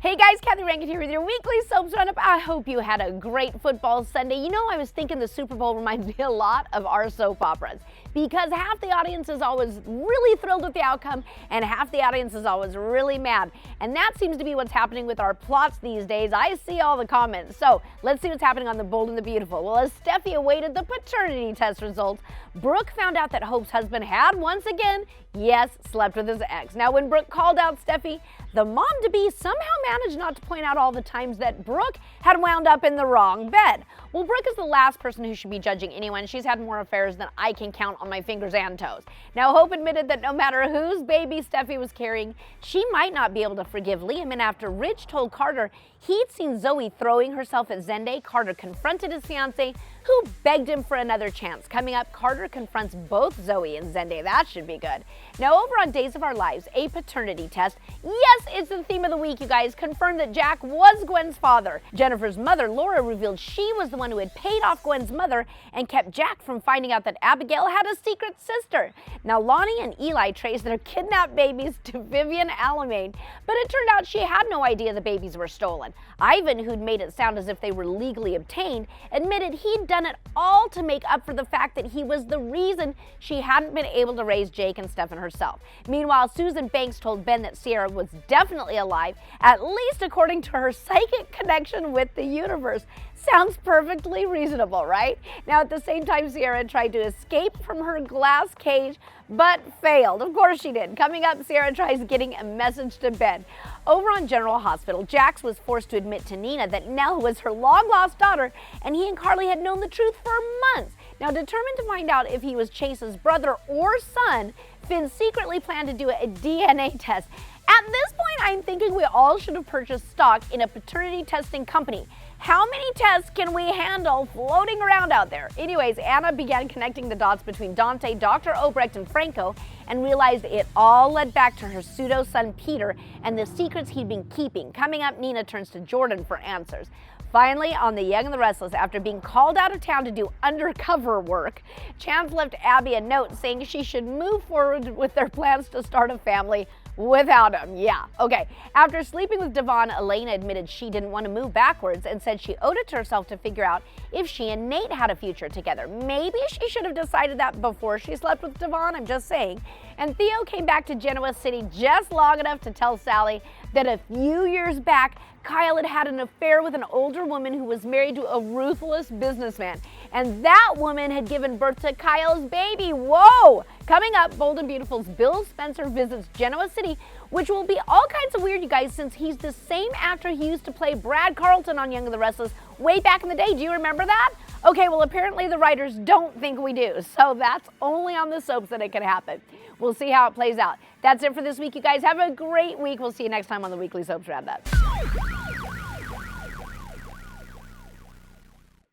Hey guys, Kathy Rankin here with your weekly soaps roundup. I hope you had a great football Sunday. You know, I was thinking the Super Bowl reminds me a lot of our soap operas because half the audience is always really thrilled with the outcome and half the audience is always really mad. And that seems to be what's happening with our plots these days. I see all the comments. So let's see what's happening on The Bold and the Beautiful. Well, as Steffy awaited the paternity test results, Brooke found out that Hope's husband had once again, yes, slept with his ex. Now, when Brooke called out Steffy, the mom-to-be somehow managed not to point out all the times that Brooke had wound up in the wrong bed. Well, Brooke is the last person who should be judging anyone. She's had more affairs than I can count on my fingers and toes. Now, Hope admitted that no matter whose baby Steffy was carrying, she might not be able to forgive Liam, and after Rich told Carter he'd seen Zoe throwing herself at Zende, Carter confronted his fiancée, who begged him for another chance. Coming up, Carter confronts both Zoe and Zende. That should be good. Now, over on Days of Our Lives, a paternity test. Yes, it's the theme of the week, you guys. Confirmed that Jack was Gwen's father. Jennifer's mother, Laura, revealed she was the one who had paid off Gwen's mother and kept Jack from finding out that Abigail had a secret sister. Now, Lani and Eli traced their kidnapped babies to Vivian Alamain, but it turned out she had no idea the babies were stolen. Ivan, who'd made it sound as if they were legally obtained, admitted he'd done it all to make up for the fact that he was the reason she hadn't been able to raise Jake and Stefan herself. Meanwhile, Susan Banks told Ben that Ciara was definitely alive, at least according to her psychic connection with the universe. Sounds perfectly reasonable, right? Now, at the same time, Ciara tried to escape from her glass cage, but failed. Of course she did. Coming up, Ciara tries getting a message to Ben. Over on General Hospital, Jax was forced to admit to Nina that Nell was her long-lost daughter, and he and Carly had known the truth for months. Now, determined to find out if he was Chase's brother or son, Finn secretly planned to do a DNA test. At this point, I'm thinking we all should have purchased stock in a paternity testing company. How many tests can we handle floating around out there? Anyways, Anna began connecting the dots between Dante, Dr. Obrecht, and Franco and realized it all led back to her pseudo-son Peter and the secrets he'd been keeping. Coming up, Nina turns to Jordan for answers. Finally, on The Young and the Restless, after being called out of town to do undercover work, Chance left Abby a note saying she should move forward with their plans to start a family without him. Yeah, okay. After sleeping with Devon, Elena admitted she didn't want to move backwards and said she owed it to herself to figure out if she and Nate had a future together. Maybe she should have decided that before she slept with Devon, I'm just saying. And Theo came back to Genoa City just long enough to tell Sally that a few years back, Kyle had had an affair with an older woman who was married to a ruthless businessman. And that woman had given birth to Kyle's baby. Whoa! Coming up, Bold and Beautiful's Bill Spencer visits Genoa City, which will be all kinds of weird, you guys, since he's the same actor who used to play Brad Carlton on Young and the Restless way back in the day. Do you remember that? Okay, well, apparently the writers don't think we do, so that's only on the soaps that it can happen. We'll see how it plays out. That's it for this week, you guys. Have a great week. We'll see you next time on the Weekly Soaps Roundup.